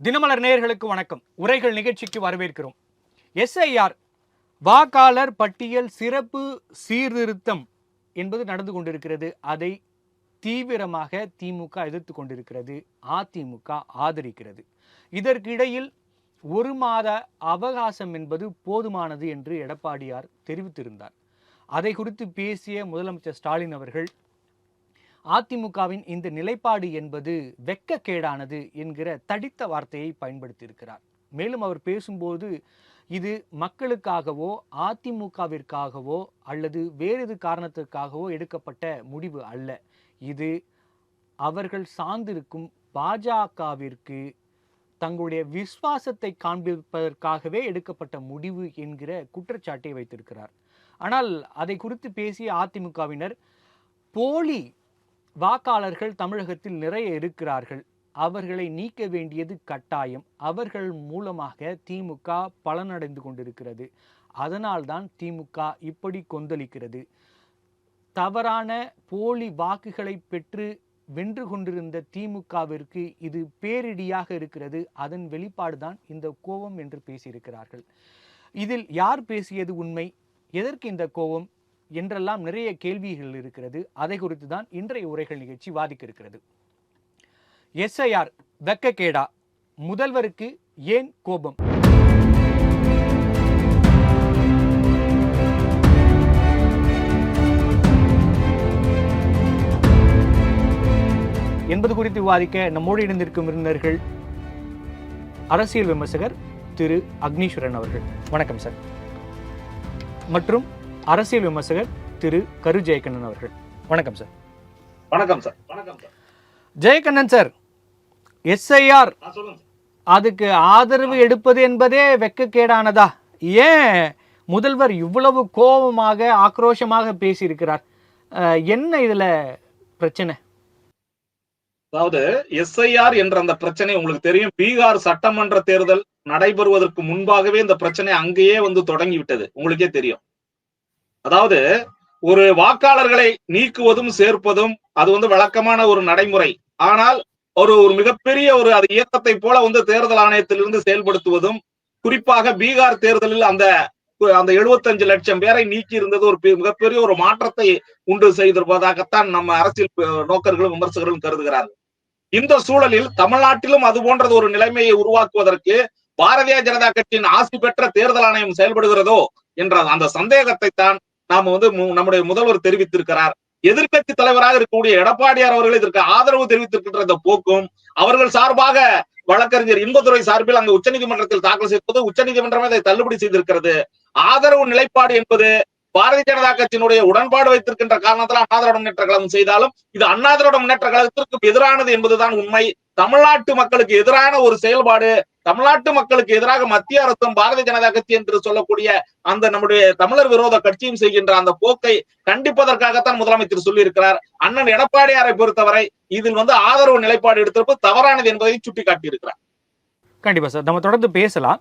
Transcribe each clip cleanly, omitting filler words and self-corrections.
தினமலர் நேயர்களுக்கு வணக்கம். உரைகள் நிகழ்ச்சிக்கு வரவேற்கிறோம். எஸ்ஐஆர் வாக்காளர் பட்டியல் சிறப்பு சீர்திருத்தம் என்பது நடந்து கொண்டிருக்கிறது. அதை தீவிரமாக திமுக எதிர்த்து கொண்டிருக்கிறது, அதிமுக ஆதரிக்கிறது. இதற்கிடையில் 1 மாத அவகாசம் என்பது போதுமானது என்று எடப்பாடியார் தெரிவித்திருந்தார். அதை குறித்து பேசிய முதலமைச்சர் ஸ்டாலின் அவர்கள் அதிமுகவின் இந்த நிலைப்பாடு என்பது வெட்கக்கேடானது என்கிற தடித்த வார்த்தையை பயன்படுத்தியிருக்கிறார். மேலும் அவர் பேசும்போது இது மக்களுக்காகவோ அதிமுகவிற்காகவோ அல்லது வேறு காரணத்திற்காகவோ எடுக்கப்பட்ட முடிவு அல்ல, இது அவர்கள் சார்ந்திருக்கும் பாஜகவிற்கு தங்களுடைய விசுவாசத்தை காண்பிப்பதற்காகவே எடுக்கப்பட்ட முடிவு என்கிற குற்றச்சாட்டை வைத்திருக்கிறார். ஆனால் அதை குறித்து பேசிய அதிமுகவினர், போலி வாக்காளர்கள் தமிழகத்தில் நிறைய இருக்கிறார்கள், அவர்களை நீக்க வேண்டியது கட்டாயம், அவர்கள் மூலமாக திமுக பலனடைந்து கொண்டிருக்கிறது, அதனால்தான் திமுக இப்படி கொந்தளிக்கிறது, தவறான போலி வாக்குகளை பெற்று வென்று கொண்டிருந்த திமுகவிற்கு இது பேரிடியாக இருக்கிறது, அதன் வெளிப்பாடுதான் இந்த கோபம் என்று பேசியிருக்கிறார்கள். இதில் யார் பேசியது உண்மை, எதற்கு இந்த கோபம் என்றெல்லாம் நிறைய கேள்விகள் இருக்கிறது. அதை குறித்து தான் இன்றைய உரைகள் நிகழ்ச்சி வாதிக்க இருக்கிறது. எஸ்ஐஆர் வெட்கக்கேடா, முதல்வருக்கு ஏன் கோபம்? என்பது குறித்து விவாதிக்க நம்மோடு இணைந்திருக்கும் விருந்தினர்கள் அரசியல் விமர்சகர் திரு அக்னீஸ்வரன் அவர்கள். வணக்கம் சார். மற்றும் அரசியல் விமர்சகர் திரு கரு ஜெயக்கண்ணன் அவர்கள். வணக்கம் சார். வணக்கம் சார். வணக்கம் சார். ஜெயக்கண்ணன் சார், எஸ்ஐஆர் அதுக்கு ஆதரவு எடுப்பது என்பதே வெட்கக்கேடானதா? ஏன் முதல்வர் இவ்வளவு கோபமாக ஆக்ரோஷமாக பேசியிருக்கிறார்? என்ன இதுல பிரச்சனை? அதாவது எஸ்ஐஆர் என்ற அந்த பிரச்சனை உங்களுக்கு தெரியும், பீகார் சட்டமன்ற தேர்தல் நடைபெறுவதற்கு முன்பாகவே இந்த பிரச்சனை அங்கேயே தொடங்கி விட்டது, உங்களுக்கே தெரியும். அதாவது ஒரு வாக்காளர்களை நீக்குவதும் சேர்ப்பதும் அது வழக்கமான ஒரு நடைமுறை. ஆனால் ஒரு மிகப்பெரிய அது இயக்கத்தை போல தேர்தல் ஆணையத்திலிருந்து செயல்படுத்துவதும், குறிப்பாக பீகார் தேர்தலில் அந்த 75 லட்சம் பேரை நீக்கி இருந்தது ஒரு மிகப்பெரிய ஒரு மாற்றத்தை உண்டு செய்திருப்பதாகத்தான் நம்ம அரசியல் நோக்கர்களும் விமர்சகர்களும் கருதுகிறார்கள். இந்த சூழலில் தமிழ்நாட்டிலும் அது போன்றது ஒரு நிலைமையை உருவாக்குவதற்கு பாரதிய ஜனதா கட்சியின் ஆசி பெற்ற தேர்தல் ஆணையம் செயல்படுகிறதோ என்ற அந்த சந்தேகத்தை தான் நாம் நம்முடைய முதல்வர் தெரிவித்திருக்கிறார். எதிர்க்கட்சி தலைவராக இருக்கக்கூடிய எடப்பாடியார் அவர்கள் இதற்கு ஆதரவு தெரிவித்திருக்கின்ற இந்த போக்கும், அவர்கள் சார்பாக வழக்கறிஞர் இன்பதுரை சார்பில் அங்கு உச்சநீதிமன்றத்தில் தாக்கல் செய்வது உச்சநீதிமன்றமே அதை தள்ளுபடி செய்திருக்கிறது. ஆதரவு நிலைப்பாடு என்பது பாரதிய ஜனதா கட்சியினுடைய உடன்பாடு வைத்திருக்கின்ற காரணத்தால் அண்ணா திராவிட முன்னேற்ற கழகம் செய்தாலும் இது அண்ணா திராவிட முன்னேற்ற கழகத்திற்கு எதிரானது என்பதுதான் உண்மை. தமிழ்நாட்டு மக்களுக்கு எதிரான ஒரு செயல்பாடு, தமிழ்நாட்டு மக்களுக்கு எதிராக மத்திய அரசும் பாரதிய ஜனதா கட்சி என்று சொல்லக்கூடிய அந்த நம்முடைய தமிழர் விரோத கட்சியும் செய்கின்ற அந்த போக்கை கண்டிப்பதற்காகத்தான் முதலமைச்சர் சொல்லி இருக்கிறார். அண்ணன் எடப்பாடியாரை பொறுத்தவரை இதில் ஆதரவு நிலைப்பாடு எடுத்திருப்பது தவறானது என்பதை சுட்டிக்காட்டி இருக்கிறார். கண்டிப்பா சார், நம்ம தொடர்ந்து பேசலாம்.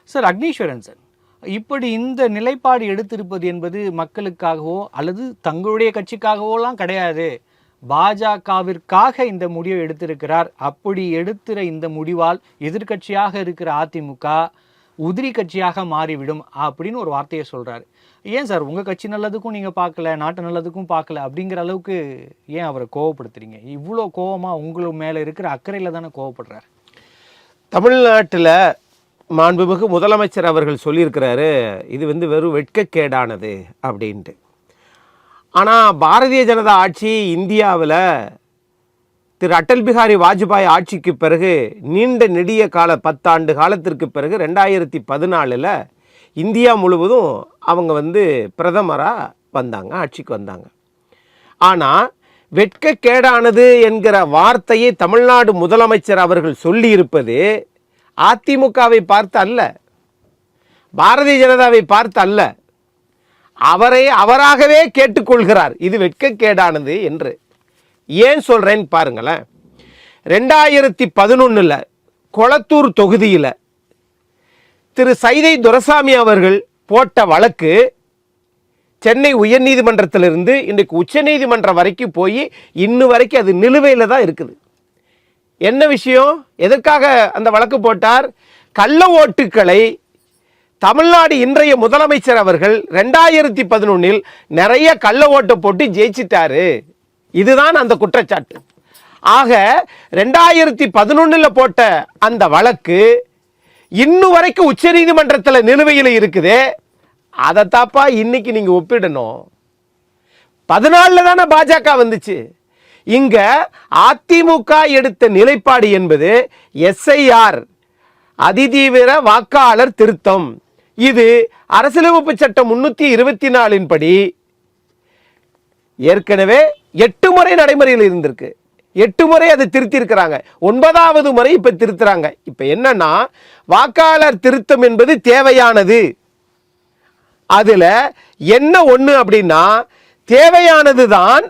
சார் அக்னீஸ்வரன் சார், இப்படி இந்த நிலைப்பாடு எடுத்திருப்பது என்பது மக்களுக்காகவோ அல்லது தங்களுடைய கட்சிக்காகவோலாம் கிடையாது, பாஜகவிற்காக இந்த முடிவை எடுத்திருக்கிறார். அப்படி எடுத்துற இந்த முடிவால் எதிர்கட்சியாக இருக்கிற அதிமுக உதிரி கட்சியாக மாறிவிடும் அப்படின்னு ஒரு வார்த்தையை சொல்றாரு. ஏன் சார், உங்க கட்சி நல்லதுக்கும் நீங்க பார்க்கல, நாட்டு நல்லதுக்கும் பார்க்கல அப்படிங்கிற அளவுக்கு ஏன் அவரை கோவப்படுத்துறீங்க? இவ்வளோ கோவமா உங்களுக்கு மேல இருக்கிற அக்கறையில தானே கோவப்படுறாரு. தமிழ்நாட்டில் மாண்புமிகு முதலமைச்சர் அவர்கள் சொல்லியிருக்கிறாரு, இது வெறும் வெட்கக்கேடானது அப்படின்ட்டு. ஆனால் பாரதிய ஜனதா ஆட்சி இந்தியாவில் திரு அடல் பிகாரி வாஜ்பாய் ஆட்சிக்கு பிறகு நீண்ட நெடிய கால 10 ஆண்டு காலத்திற்கு பிறகு 2014 இந்தியா முழுவதும் அவங்க பிரதமராக வந்தாங்க, ஆட்சிக்கு வந்தாங்க. ஆனால் வெட்கக்கேடானது என்கிற வார்த்தையை தமிழ்நாடு முதலமைச்சர் அவர்கள் சொல்லியிருப்பது அதிமுகவை பார்த்து அல்ல, பாரதிய ஜனதாவை பார்த்து அல்ல, அவராகவே கேட்டுக்கொள்கிறார் இது வெட்கக்கேடானது என்று. ஏன் சொல்றேன்னு பாருங்களேன். 2011 கொளத்தூர் தொகுதியில் திரு சைதை துரைசாமி அவர்கள் போட்ட வழக்கு சென்னை உயர்நீதிமன்றத்திலிருந்து இன்றைக்கு உச்சநீதிமன்றம் வரைக்கும் போய் இன்னும் வரைக்கும் அது நிலுவையில் தான் இருக்குது. என்ன விஷயம்? எதற்காக அந்த வழக்கு போட்டார்? கள்ள ஓட்டுக்களை தமிழ்நாடு இன்றைய முதலமைச்சர் அவர்கள் 2011 நிறைய கள்ள ஓட்டை போட்டு ஜெயிச்சிட்டாரு. இதுதான் அந்த குற்றச்சாட்டு. ஆக 2011 போட்ட அந்த வழக்கு இன்னும் வரைக்கும் உச்ச நீதிமன்றத்தில் நிலுவையில் இருக்குது. அதை தாப்பா இன்னைக்கு நீங்க ஒப்பிடணும். 14 தானே பாஜக வந்துச்சு. இங்க அதிமுக எடுத்த நிலைப்பாடு என்பது எஸ்ஐஆர், அதிதீவிர வாக்காளர் திருத்தம். இது அரசியலமைப்பு சட்டம் 324 படி ஏற்கனவே 8 முறை நடைமுறையில் இருந்திருக்கு. 8 முறை அதை திருத்தி இருக்கிறாங்க. 9வது முறை இப்ப திருத்துறாங்க. இப்ப என்னன்னா, வாக்காளர் திருத்தம் என்பது தேவையானது. அதுல என்ன ஒண்ணு அப்படின்னா, தேவையானது தான்.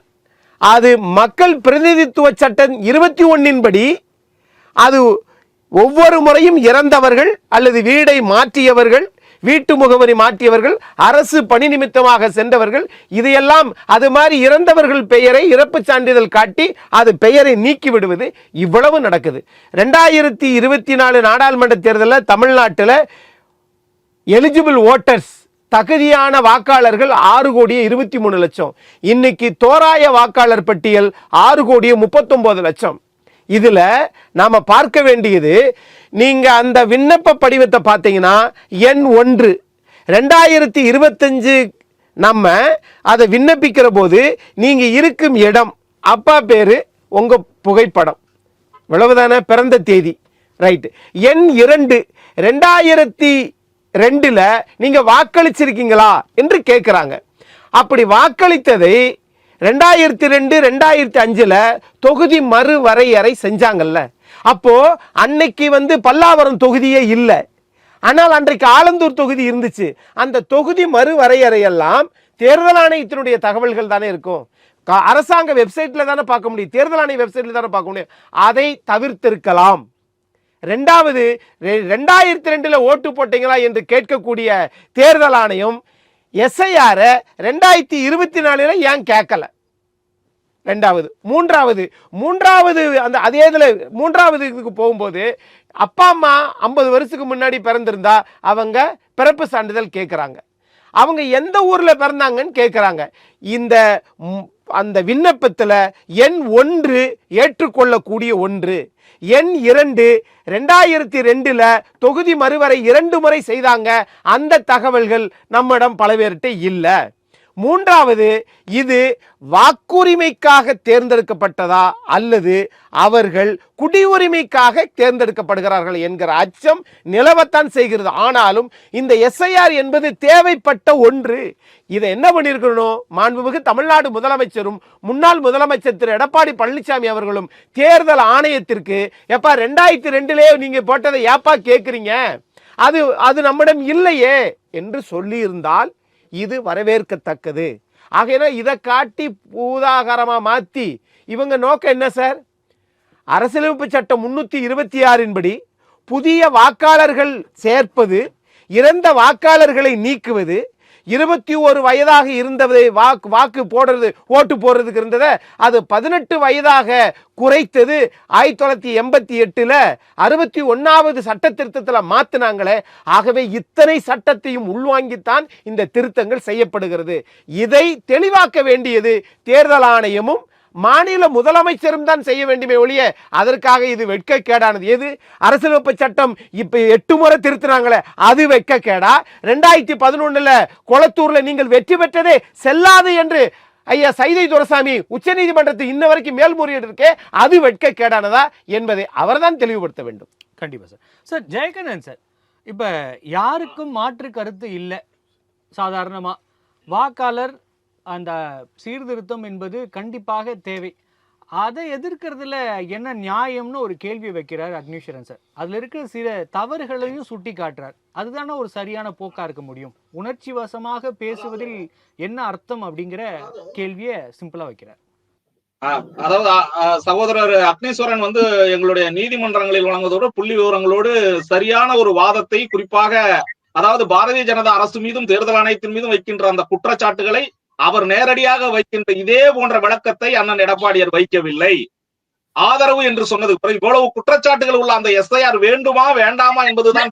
அது மக்கள் பிரதிநிதித்துவ சட்டம் 21 படி அது ஒவ்வொரு முறையும் இறந்தவர்கள் அல்லது வீடை மாற்றியவர்கள், வீட்டு முகவரி மாற்றியவர்கள், அரசு பணி நிமித்தமாக சென்றவர்கள், இதையெல்லாம் அது மாதிரி இறந்தவர்கள் பெயரை இறப்பு சான்றிதழ் காட்டி அது பெயரை நீக்கி விடுவது, இவ்வளவு நடக்குது. 2024 நாடாளுமன்ற தேர்தலில் தமிழ்நாட்டில் எலிஜிபிள் ஓட்டர்ஸ், தகுதியான வாக்காளர்கள் 6,23,00,000. இன்னைக்கு தோராய வாக்காளர் பட்டியல் 6,39,00,000. இதுல நாம பார்க்க வேண்டியது, நீங்க அந்த விண்ணப்ப படிவத்தை பார்த்தீங்கன்னா எண் 1 2025 நம்ம அதை விண்ணப்பிக்கிற போது நீங்க இருக்கும் இடம், அப்பா பேரு, உங்க புகைப்படம், இவ்வளவுதானே, பிறந்த தேதி, ரைட். எண் 2 2002 நீங்க வாக்களிச்சிருக்கீங்களா என்று கேட்கிறாங்க. அப்படி வாக்களித்ததை 2002 2005 தொகுதி மறு வரையறை செஞ்சாங்கல்ல. அப்போ அன்னைக்கு பல்லாவரம் தொகுதியே இல்லை, ஆனால் அன்றைக்கு ஆலந்தூர் தொகுதி இருந்துச்சு. அந்த தொகுதி மறு வரையறையெல்லாம் தேர்தல் ஆணையத்தினுடைய தகவல்கள் தானே இருக்கும். அரசாங்க வெப்சைட்ல தானே பார்க்க முடியும், தேர்தல் ஆணைய வெப்சைட்ல தானே பார்க்க முடியும். அதை தவிர்த்திருக்கலாம். ரெண்டாவது, 2002 ஓட்டு போட்டீங்களா என்று கேட்கக்கூடிய தேர்தல் ஆணையம் எஸ்ஐஆர் 2024 ஏன் கேட்கல? ரெண்டாவது. மூன்றாவது அந்த அதே இதுல மூன்றாவது இதுக்கு போகும்போது, அப்பா அம்மா 50 வருஷத்துக்கு முன்னாடி பிறந்திருந்தா அவங்க பிறப்பு சான்றிதழ் கேட்கிறாங்க. அவங்க எந்த ஊர்ல பிறந்தாங்கன்னு கேட்கிறாங்க. அந்த விண்ணப்பத்தில் எண் 1 ஏற்றுக்கொள்ளக்கூடிய ஒன்று, எண் 2 2002 தொகுதி மறுவரை 2 முறை செய்தாங்க. அந்த தகவல்கள் நம்மிடம் பலவேறுட்டு இல்லை. மூன்றாவது, இது வாக்குரிமைக்காக தேர்ந்தெடுக்கப்பட்டதா அல்லது அவர்கள் குடியுரிமைக்காக தேர்ந்தெடுக்கப்படுகிறார்கள் என்கிற அச்சம் நிலவத்தான் செய்கிறது. ஆனாலும் இந்த எஸ்ஐஆர் என்பது தேவைப்பட்ட ஒன்று. இதை என்ன பண்ணியிருக்கணும்? மாண்புமிகு தமிழ்நாடு முதலமைச்சரும் முன்னாள் முதலமைச்சர் திரு எடப்பாடி பழனிசாமி அவர்களும் தேர்தல் ஆணையத்திற்கு, எப்பா 2002 நீங்க போட்டதை ஏப்பா கேட்குறீங்க, அது நம்மிடம் இல்லையே என்று சொல்லி இருந்தால் இது வரவேற்கத்தக்கது. ஆகையினா இதை காட்டி பூதாகரமா மாத்தி இவங்க நோக்கம் என்ன சார்? அரசியலமைப்பு சட்டம் 326 படி புதிய வாக்காளர்கள் சேர்ப்பது, இறந்த வாக்காளர்களை நீக்குவது, 21 வயதாக இருந்ததை வாக்கு போடுறது, ஓட்டு போடுறதுக்கு இருந்ததை அது 18 வயதாக குறைத்தது 1988 61வது சட்ட திருத்தத்தில் மாத்தினாங்களே. ஆகவே இத்தனை சட்டத்தையும் உள்வாங்கித்தான் இந்த திருத்தங்கள் செய்யப்படுகிறது. இதை தெளிவாக்க வேண்டியது தேர்தல் ஆணையமும் மாநில முதலமைச்சரும் தான் செய்ய வேண்டுமே ஒழிய அதற்காக இது வெட்கக்கேடானது. எது? அரசியலமைப்பு சட்டம் இப்ப 8 முறை திருத்தினாங்களே, அது வெட்கக்கேடா? 2011 கொளத்தூர்ல நீங்கள் வெற்றி பெற்றதே செல்லாது என்று ஐயா சைதை துரைசாமி உச்ச நீதிமன்றத்தில் இன்ன வரைக்கும் மேல்முறையீடு இருக்கே, அது வெட்கக்கேடானதா என்பதை அவர்தான் தெளிவுபடுத்த வேண்டும். கண்டிப்பா சார். சார் ஜெயகண்ணன் சார், இப்ப யாருக்கும் மாற்று கருத்து இல்லை, சாதாரணமா வாக்காளர் அந்த சீர்திருத்தம் என்பது கண்டிப்பாக தேவை, அதை எதிர்க்கிறதுல என்ன நியாயம்னு ஒரு கேள்வி வைக்கிறார் அக்னீஸ்வரன் சார். அதுல இருக்கிற சில தவறுகளையும் சுட்டி காட்டுறார். அதுதானே ஒரு சரியான போக்கா இருக்க முடியும்? உணர்ச்சி வசமாக பேசுவதில் என்ன அர்த்தம் அப்படிங்கிற கேள்வியை சிம்பிளா வைக்கிறார். அதாவது சகோதரர் அக்னீஸ்வரன் எங்களுடைய நீதிமன்றங்களில் வழங்குவதோடு புள்ளி விவரங்களோடு சரியான ஒரு வாதத்தை, குறிப்பாக அதாவது பாரதிய ஜனதா அரசு மீதும் தேர்தல் ஆணையத்தின் மீதும் வைக்கின்ற அந்த குற்றச்சாட்டுகளை அவர் நேரடியாக வைக்கின்ற இதே போன்ற விளக்கத்தை அண்ணன் எடப்பாடியார் வைக்கவில்லை. ஆதரவு என்று சொன்னதுக்கு பிறகு இவ்வளவு குற்றச்சாட்டுகள் உள்ள அந்த எஸ்ஐஆர் வேண்டுமா வேண்டாமா என்பதுதான்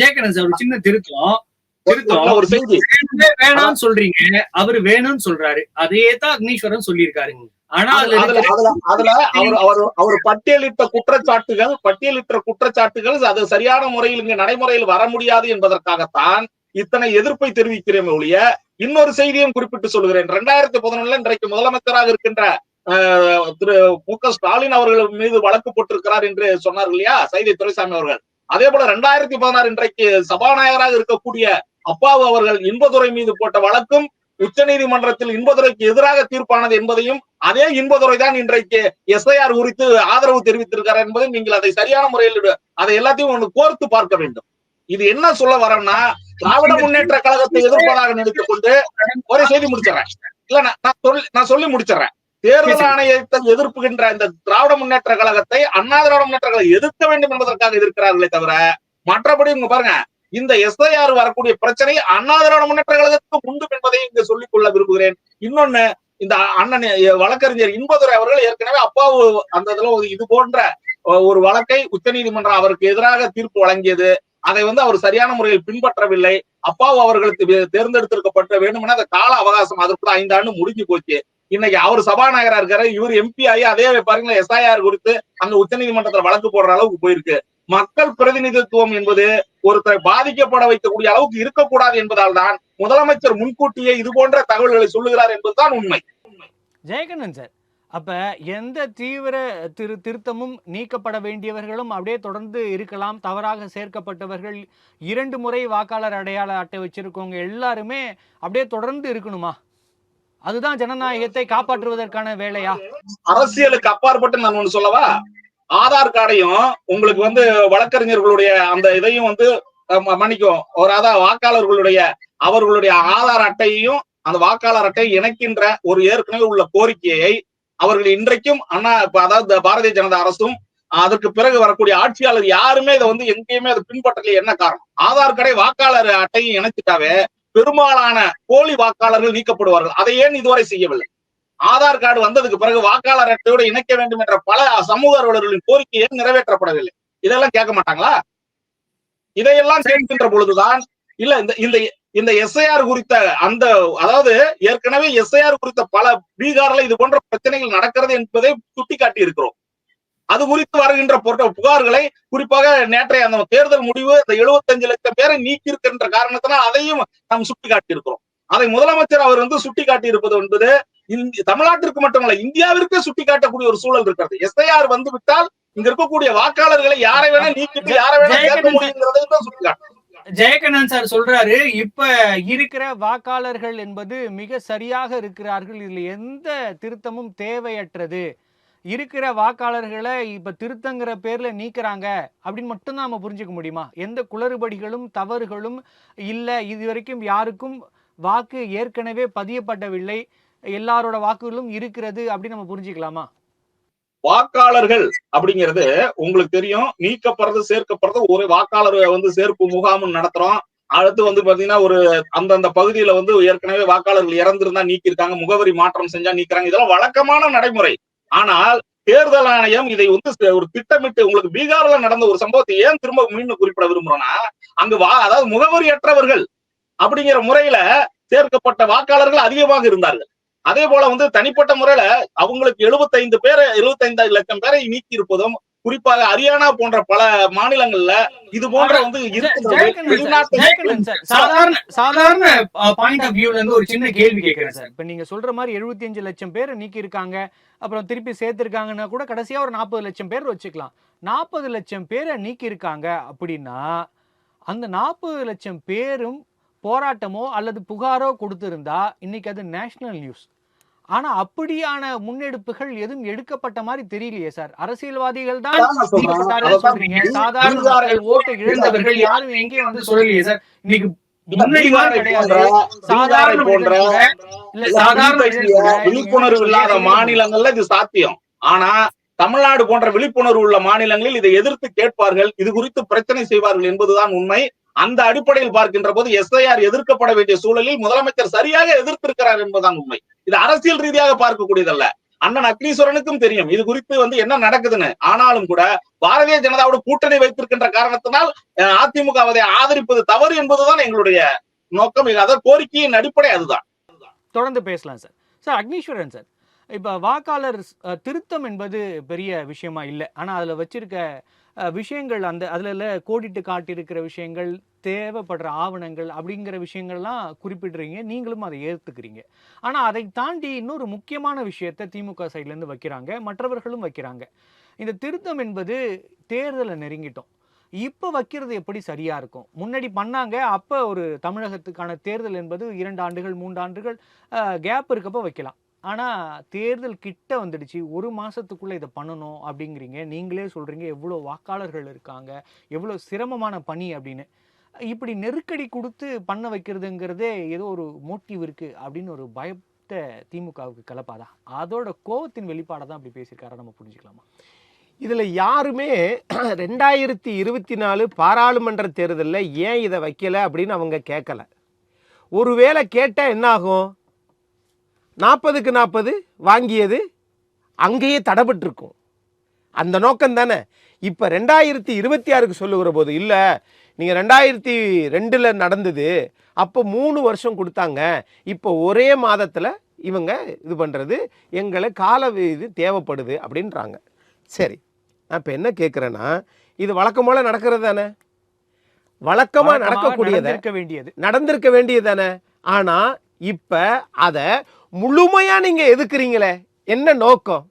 ஜெயகணன் சார் ஒரு சின்ன திருத்தம் ஒரு செய்தி. வேணாம்னு சொல்றீங்க, அவரு வேணும்னு சொல்றாரு, அதே தான் அக்னீஸ்வரன் சொல்லியிருக்காரு. ஆனா அதுல அவர் பட்டியலிட்ட குற்றச்சாட்டுகள் அது சரியான முறையில் இங்க நடைமுறையில் வர முடியாது என்பதற்காகத்தான் இத்தனை எதிர்ப்பை தெரிவிக்கிறேன் ஒழிய இன்னொரு செய்தியும் குறிப்பிட்டு சொல்கிறேன். 2011 இன்றைக்கு முதலமைச்சராக இருக்கின்ற திரு மு.க. ஸ்டாலின் அவர்கள் மீது வழக்கு போட்டிருக்கிறார் என்று சொன்னார் இல்லையா சைதை துரைசாமி அவர்கள். அதே போல 2016 இன்றைக்கு சபாநாயகராக இருக்கக்கூடிய அப்பாவு அவர்கள் இன்பதுரை மீது போட்ட வழக்கும் உச்ச நீதிமன்றத்தில் இன்பதுரைக்கு எதிராக தீர்ப்பானது என்பதையும் அதே இன்பதுரை தான் இன்றைக்கு எஸ்ஐஆர் குறித்து ஆதரவு தெரிவித்திருக்கிறார் என்பதை நீங்கள் அதை சரியான முறையில் அதை எல்லாத்தையும் ஒன்று கோர்த்து பார்க்க வேண்டும். இது என்ன சொல்ல வரேன்னா, திராவிட முன்னேற்ற கழகத்தை எதிர்ப்பதாக நினைத்துக் கொண்டு ஒரே செய்தி முடிச்சிடறேன். இல்ல நான் சொல்லி முடிச்சிடறேன். தேர்தல் ஆணையத்தை எதிர்ப்புகின்ற இந்த திராவிட முன்னேற்ற கழகத்தை அண்ணா திராவிட முன்னேற்ற கழகம் எதிர்க்க வேண்டும் என்பதற்காக எதிர்க்கிறார்களே தவிர மற்றபடி இங்க பாருங்க, இந்த எஸ்ஐஆர் வரக்கூடிய பிரச்சனை அண்ணா திராவிட முன்னேற்ற கழகத்துக்கு உண்டு என்பதை இங்க சொல்லிக் கொள்ள விரும்புகிறேன். இன்னொன்னு, இந்த அண்ணன் வழக்கறிஞர் இன்பதுரை அவர்கள் ஏற்கனவே அப்பாவு அந்த இதுல இது போன்ற ஒரு வழக்கை உச்ச நீதிமன்றம் அவருக்கு எதிராக தீர்ப்பு வழங்கியது. அதை அவர் சரியான முறையில் பின்பற்றவில்லை. அப்பாவு அவர்களுக்கு தேர்ந்தெடுத்திருக்கப்பட்ட வேண்டுமென அந்த கால அவகாசம் அதற்குள்ள 5 ஆண்டு முடிஞ்சு போச்சு. இன்னைக்கு அவர் சபாநாயகரா இருக்காரு, இவர் எம்பி ஆகி அதே பாருங்களா எஸ்ஐஆர் குறித்து அந்த உச்ச நீதிமன்றத்தில் வழக்கு போடுற அளவுக்கு போயிருக்கு. மக்கள் பிரதிநிதித்துவம் என்பது ஒருத்தரை பாதிக்கப்பட வைக்கக்கூடிய அளவுக்கு இருக்கக்கூடாது என்பதால் தான் முதலமைச்சர் முன்கூட்டியே இது போன்ற தகவல்களை சொல்லுகிறார் என்பதுதான் உண்மை. ஜெயகண்ணன் சார், அப்ப எந்த தீவிர திருத்தமும் நீக்கப்பட வேண்டியவர்களும் அப்படியே தொடர்ந்து இருக்கலாம், தவறாக சேர்க்கப்பட்டவர்கள் 2 முறை வாக்காளர் அடையாள அட்டை வச்சிருக்கவங்க எல்லாருமே அப்படியே தொடர்ந்து இருக்கணுமா? அதுதான் ஜனநாயகத்தை காப்பாற்றுவதற்கான வேலையா? அரசியலுக்கு அப்பாற்பட்டு நான் ஒண்ணு சொல்லவா, ஆதார் கார்டையும் உங்களுக்கு வழக்கறிஞர்களுடைய அந்த இதையும் மன்னிக்கும் ஒரு வாக்காளர்களுடைய அவர்களுடைய ஆதார் அட்டையையும் அந்த வாக்காளர் அட்டையை இணைக்கின்ற ஒரு ஏற்கனவே உள்ள கோரிக்கையை அவர்கள் இன்றைக்கும் அதாவது பாரதிய ஜனதா அரசும் அதற்கு பிறகு வரக்கூடிய ஆட்சியாளர் யாருமே இதை எங்கேயுமே அதை பின்பற்றல. என்ன காரணம்? ஆதார் கார்டை வாக்காளர் அட்டையை இணைச்சிட்டாவே பெரும்பாலான போலி வாக்காளர்கள் நீக்கப்படுவார்கள். அதை ஏன் இதுவரை செய்யவில்லை? ஆதார் கார்டு வந்ததுக்கு பிறகு வாக்காளர் அட்டையோடு இணைக்க வேண்டும் என்ற பல சமூக ஆர்வலர்களின் கோரிக்கை ஏன் நிறைவேற்றப்படவில்லை? இதெல்லாம் கேட்க மாட்டாங்களா? இதையெல்லாம் கேட்கின்ற பொழுதுதான் இல்ல இந்த எஸ்ஐஆர் குறித்த அதாவது ஏற்கனவே எஸ்ஐஆர் குறித்த பல பீகார்ல இது போன்ற பிரச்சனைகள் நடக்கிறது என்பதை சுட்டிக்காட்டி இருக்கிறோம். அது குறித்து வருகின்ற புகார்களை குறிப்பாக நேற்றைய அந்த தேர்தல் முடிவு இந்த 75 லட்சம் பேரை நீக்கி இருக்கின்ற காரணத்தினால் அதையும் நாம் சுட்டிக்காட்டி இருக்கிறோம். அதை முதலமைச்சர் அவர் சுட்டிக்காட்டி இருப்பது என்பது தமிழ்நாட்டிற்கு மட்டுமல்ல இந்தியாவிற்கு சுட்டிக்காட்டக்கூடிய ஒரு சூழல் இருக்கிறது. எஸ்ஐஆர் விட்டால் இங்க இருக்கக்கூடிய வாக்காளர்களை யாரை வேணா நீக்கிட்டு யாரை வேணா சேர்க்க முடியுங்கிறதையும் சுட்டிக்காட்டும். ஜெயகண்ணன் சார் சொல்றாரு, இப்ப இருக்கிற வாக்காளர்கள் என்பது மிக சரியாக இருக்கிறார்கள், இதுல எந்த திருத்தமும் தேவையற்றது, இருக்கிற வாக்காளர்களை இப்ப திருத்தங்கிற பேர்ல நீக்கிறாங்க அப்படின்னு மட்டும்தான் நம்ம புரிஞ்சுக்க முடியுமா? எந்த குளறுபடிகளும் தவறுகளும் இல்ல, இதுவரைக்கும் யாருக்கும் வாக்கு ஏற்கனவே பதியப்படவில்லை, எல்லாரோட வாக்குகளும் இருக்கிறது அப்படின்னு நம்ம புரிஞ்சுக்கலாமா? வாக்காளர்கள் அப்படிங்கிறது உங்களுக்கு தெரியும், நீக்கப்படுறது சேர்க்கப்படுறது ஒரு வாக்காளர் சேர்ப்பு முகாம் நடத்துறோம். அடுத்து பாத்தீங்கன்னா ஒரு அந்தந்த பகுதியில ஏற்கனவே வாக்காளர்கள் இறந்திருந்தா நீக்கிருக்காங்க, முகவரி மாற்றம் செஞ்சா நீக்கிறாங்க. இதெல்லாம் வழக்கமான நடைமுறை. ஆனால் தேர்தல் ஆணையம் இதை ஒரு திட்டமிட்டு உங்களுக்கு பீகார்ல நடந்த ஒரு சம்பவத்தை ஏன் திரும்ப மீண்டும் குறிப்பிட விரும்புறோம்னா, அங்கு அதாவது முகவரியற்றவர்கள் அப்படிங்கிற முறையில சேர்க்கப்பட்ட வாக்காளர்கள் அதிகமாக இருந்தார்கள். அதே போல தனிப்பட்ட முறையில அவங்களுக்கு 75 லட்சம் பேரை நீக்கி இருப்பதும் குறிப்பாக ஹரியானா போன்ற பல மாநிலங்கள்ல இது போன்ற சாதாரண பாயிண்ட் ஆஃப் வியூல இருந்து ஒரு சின்ன கேள்வி கேட்கிறேன் சார். இப்ப நீங்க சொல்ற மாதிரி 75 லட்சம் பேரை நீக்கி இருக்காங்க, அப்புறம் திருப்பி சேர்த்திருக்காங்கன்னா கூட கடைசியா ஒரு 40 லட்சம் பேர் வச்சுக்கலாம். 40 லட்சம் பேரை நீக்கி இருக்காங்க அப்படின்னா அந்த 40 லட்சம் பேரும் போராட்டமோ அல்லது புகாரோ கொடுத்திருந்தா இன்னைக்கு அது நேஷனல் நியூஸ். ஆனா அப்படியான முன்னெடுப்புகள் எதுவும் எடுக்கப்பட்ட மாதிரி தெரியலையே சார். அரசியல்வாதிகள் தான் சொல்றீங்க, சாதாரண ஓட்டு இழந்தவர்கள் யாரும் எங்கேயும் சொல்லலையே சார். இன்னைக்கு விழிப்புணர்வு இல்லாத மாநிலங்கள்ல இது சாத்தியம். ஆனா தமிழ்நாடு போன்ற விழிப்புணர்வு உள்ள மாநிலங்களில் இதை எதிர்த்து கேட்பார்கள், இது குறித்து பிரச்சனை செய்வார்கள் என்பதுதான் உண்மை. அந்த அடிப்படையில் பார்க்கின்ற போது எஸ்ஐஆர் எதிர்க்கப்பட வேண்டிய சூழலில் முதலமைச்சர் சரியாக எதிர்த்திருக்கிறார் என்பதுதான் உண்மை. இது அரசியல் ரீதியாக பார்க்கக்கூடியதல்ல. அண்ணன் அக்னீஸ்வரனுக்கும் தெரியும் இது குறித்து என்ன நடக்குதுன்னு. ஆனாலும் கூட பாரதிய ஜனதாவோட கூட்டணி வைத்திருக்கின்ற காரணத்தினால் அதிமுகவை ஆதரிப்பது தவறு என்பதுதான் எங்களுடைய நோக்கம். அதாவது கோரிக்கையின் அடிப்படை அதுதான். தொடர்ந்து பேசலாம் சார். சார் அக்னீஸ்வரன் சார், இப்போ வாக்காளர் திருத்தம் என்பது பெரிய விஷயமா இல்லை, ஆனால் அதில் வச்சிருக்க விஷயங்கள் அதில் கோடிட்டு காட்டியிருக்கிற விஷயங்கள், தேவைப்படுற ஆவணங்கள் அப்படிங்கிற விஷயங்கள்லாம் குறிப்பிடுறீங்க, நீங்களும் அதை ஏற்றுக்கிறீங்க. ஆனால் அதை தாண்டி இன்னொரு முக்கியமான விஷயத்தை திமுக சைட்லேருந்து வைக்கிறாங்க, மற்றவர்களும் வைக்கிறாங்க. இந்த திருத்தம் என்பது தேர்தலை நெருங்கிட்டோம், இப்போ வைக்கிறது எப்படி சரியா இருக்கும்? முன்னாடி பண்ணாங்க, அப்போ ஒரு தமிழகத்துக்கான தேர்தல் என்பது 2 ஆண்டுகள் 3 ஆண்டுகள் கேப் இருக்கப்போ வைக்கலாம். ஆனால் தேர்தல் கிட்ட வந்துடுச்சு, 1 மாதத்துக்குள்ளே இதை பண்ணணும் அப்படிங்கிறீங்க. நீங்களே சொல்கிறீங்க எவ்வளோ வாக்காளர்கள் இருக்காங்க, எவ்வளோ சிரமமான பணி அப்படின்னு. இப்படி நெருக்கடி கொடுத்து பண்ண வைக்கிறதுங்கிறதே ஏதோ ஒரு மோட்டிவ் இருக்குது அப்படின்னு ஒரு பயத்தை திமுகவுக்கு கலப்பாதா? அதோட கோவத்தின் வெளிப்பாடை தான் அப்படி பேசியிருக்காரா நம்ம புரிஞ்சுக்கலாமா? இதில் யாருமே 2024 பாராளுமன்ற தேர்தலில் ஏன் இதை வைக்கலை அப்படின்னு அவங்க கேட்கல. ஒருவேளை கேட்டால் என்ன ஆகும்? 40க்கு 40 வாங்கியது அங்கேயே தடைபட்டிருக்கும். அந்த நோக்கம் தானே. இப்போ 2026க்கு சொல்லுகிற போது இல்லை, நீங்கள் 2002 நடந்தது, அப்போ 3 வருஷம் கொடுத்தாங்க, இப்போ ஒரே மாதத்தில் இவங்க இது பண்ணுறது எங்களை கால இது தேவைப்படுது அப்படின்றாங்க. சரி, நான் இப்போ என்ன கேட்குறேன்னா, இது வழக்கம் போல் நடக்கிறது தானே, வழக்கமாக நடக்கக்கூடியது, நடந்திருக்க வேண்டியது தானே. ஆனால் இப்போ அதை முழுமையாக நீங்கள் எதுக்குறீங்களே, என்ன நோக்கம்?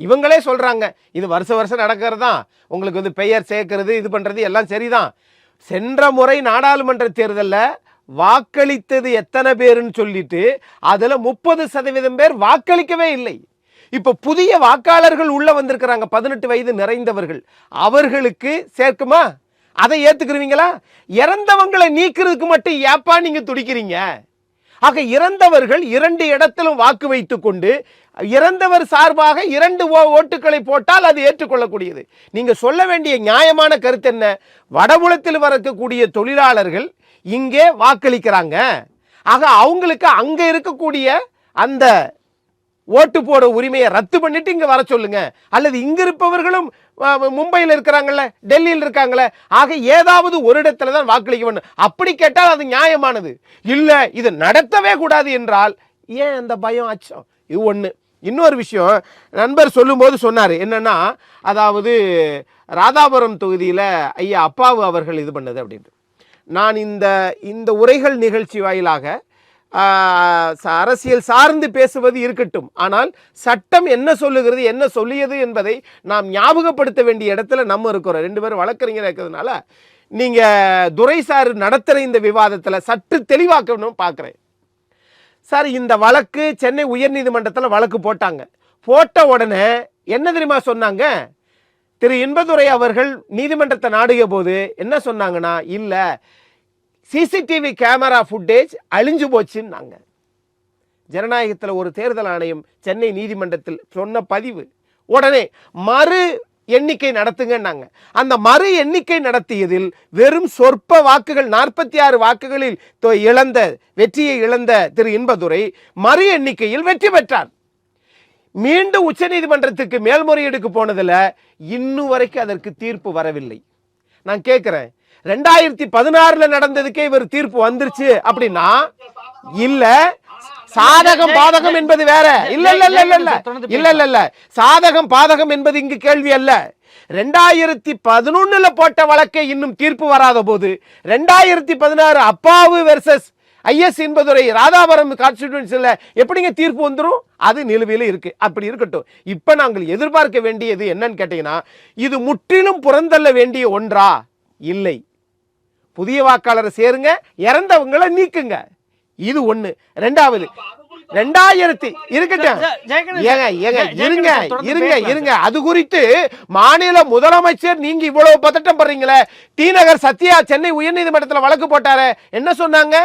இவங்களே சொல்கிறாங்க இது வருஷம் நடக்கிறது தான், உங்களுக்கு பெயர் சேர்க்கறது இது பண்ணுறது எல்லாம் சரிதான். சென்ற முறை நாடாளுமன்ற தேர்தலில் வாக்களித்தது எத்தனை பேருன்னு சொல்லிட்டு அதில் 30% பேர் வாக்களிக்கவே இல்லை. இப்போ புதிய வாக்காளர்கள் உள்ள வந்திருக்கிறாங்க, 18 வயது நிறைந்தவர்கள், அவர்களுக்கு சேர்க்குமா? அதை ஏத்துக்கிறீங்களா? இறந்தவங்களை நீக்கிறதுக்கு மட்டும் ஏப்பா நீங்க துடிக்கிறீங்க? ஆக இறந்தவர்கள் 2 இடத்திலும் வாக்கு வைத்துக் கொண்டு இறந்தவர் சார்பாக 2 ஓட்டுக்களை போட்டால் அது ஏற்றுக்கொள்ளக்கூடியது. நீங்க சொல்ல வேண்டிய நியாயமான கருத்து என்ன? வடபுலத்தில் வரக்கூடிய தொழிலாளர்கள் இங்கே வாக்களிக்கிறாங்க, ஆக அவங்களுக்கு அங்க இருக்கக்கூடிய அந்த ஓட்டு போட உரிமையை ரத்து பண்ணிட்டு இங்க வர சொல்லுங்க. அல்லது இங்க இருப்பவர்களும் மும்பையில் இருக்கிறாங்கல்ல, டெல்லியில் இருக்காங்களே, ஆக ஏதாவது ஒரு இடத்துல தான் வாக்களிக்க வேண்டும். அப்படி கேட்டால் அது நியாயமானது. இல்ல இது நடத்தவே கூடாது என்றால் ஏன் அந்த பயம், அச்சம்? இது ஒண்ணு. இன்னொரு விஷயம் நண்பர் சொல்லும்போது சொன்னார் என்னன்னா, அதாவது ராதாபுரம் தொகுதியில் ஐயா அப்பாவு அவர்கள் இது பண்ணது அப்படின்ட்டு. நான் இந்த உரைகள் நிகழ்ச்சி வாயிலாக அரசியல் சார்ந்து பேசுவது இருக்கட்டும், ஆனால் சட்டம் என்ன சொல்லுகிறது, என்ன சொல்லியது என்பதை நாம் ஞாபகப்படுத்த வேண்டிய இடத்துல நம்ம இருக்கிறோம். 2 பேரும் வழக்கறிஞர் இருக்கிறதுனால நீங்க துரை சார் நடத்துற இந்த விவாதத்தில் சற்று தெளிவாக்கணும் பார்க்குறேன். சார், இந்த வழக்கு சென்னை உயர்நீதிமன்றத்தில் வழக்கு போட்டாங்க. போட்ட உடனே என்ன தெரியுமா சொன்னாங்க? திரு இன்பதுரை அவர்கள் நீதிமன்றத்தை நாடுகிற போது என்ன சொன்னாங்கன்னா, இல்ல சிசிடிவி கேமரா ஃபுட்டேஜ் அழிஞ்சு போச்சுன்னாங்க. ஜனநாயகத்தில் ஒரு தேர்தல் ஆணையம் சென்னை நீதிமன்றத்தில் சொன்ன பதிவு. உடனே மறு எண்ணிக்கை நடத்துங்கன்னாங்க. அந்த மறு எண்ணிக்கை நடத்தியதில் வெறும் சொற்ப வாக்குகள், 46 வாக்குகளில் வெற்றியை இழந்த திரு இன்பதுரை மறு எண்ணிக்கையில் வெற்றி பெற்றார். மீண்டும் உச்ச நீதிமன்றத்துக்கு மேல்முறையீடுக்கு போனதுல இன்னும் வரைக்கும் அதற்கு தீர்ப்பு வரவில்லை. நான் கேட்கிறேன், 2016 நடந்ததுக்கே இவர் தீர்ப்பு வந்துருச்சு அப்படின்னா, இல்ல சாதகம் பாதகம் என்பது வேற. இல்ல சாதகம் பாதகம் என்பது இங்கு கேள்வி அல்ல. 2011 போட்ட வழக்கை இன்னும் தீர்ப்பு வராத போது 2016 அப்பாவு வெர்சஸ் ஐஎஸ் என்பதுரை ராதாபுரம் கான்ஸ்டிடியூன்சில எப்படிங்க தீர்ப்பு வந்துடும்? அது நிலுவையில் இருக்கு. அப்படி இருக்கட்டும். இப்ப நாங்கள் எதிர்பார்க்க வேண்டியது என்னன்னு கேட்டீங்கன்னா, இது முற்றிலும் புறந்தள்ள வேண்டிய ஒன்றா? இல்லை. புதிய வாக்காளரை சேருங்க, இறந்தவங்களை நீக்குங்க. இது ஒண்ணு. ரெண்டாவது, 2000 இருக்கட்டும், இருங்க. அது குறித்து மாநில முதலமைச்சர் நீங்க இவ்வளவு பதட்டம் பண்றீங்களே. டி நகர் சத்யா சென்னை உயர்நீதிமன்றத்தில் வழக்கு போட்டாரு. என்ன சொன்னாங்க?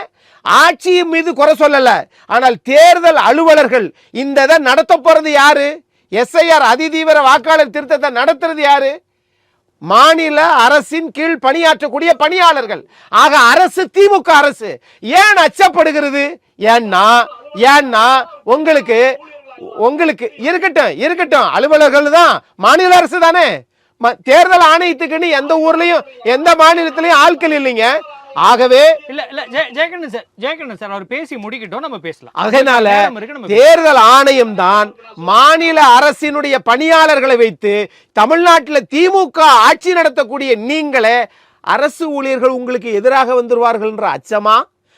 ஆட்சி மீது குறை சொல்லல, ஆனால் தேர்தல் அலுவலர்கள் இந்த நடத்த போறது யாரு? எஸ்ஐஆர் அதிதீவிர வாக்காளர் திருத்தத்தை நடத்துறது யாரு? மாநில அரசின் கீழ் பணியாற்றக்கூடிய பணியாளர்கள். ஆக அரசு திமுக அரசு ஏன் அச்சப்படுகிறது? ஏன்னா உங்களுக்கு உங்களுக்கு இருக்கட்டும் அலுவலர்கள் தான், மாநில அரசு தானே. தேர்தல் ஆணையத்துக்குன்னு எந்த ஊர்லயும் எந்த மாநிலத்திலயும் ஆட்கள் இல்லைங்க. ஆகவே ஜெயகண்ணன் சார் அவர் பேசி முடிக்கட்டும், நம்ம பேசலாம். அதனால தேர்தல் ஆணையம் தான் மாநில அரசினுடைய பணியாளர்களை வைத்து தமிழ்நாட்டில் திமுக ஆட்சி நடத்தக்கூடிய நீங்களே அரசு ஊழியர்கள் உங்களுக்கு எதிராக வந்துருவார்கள் என்ற அச்சமா,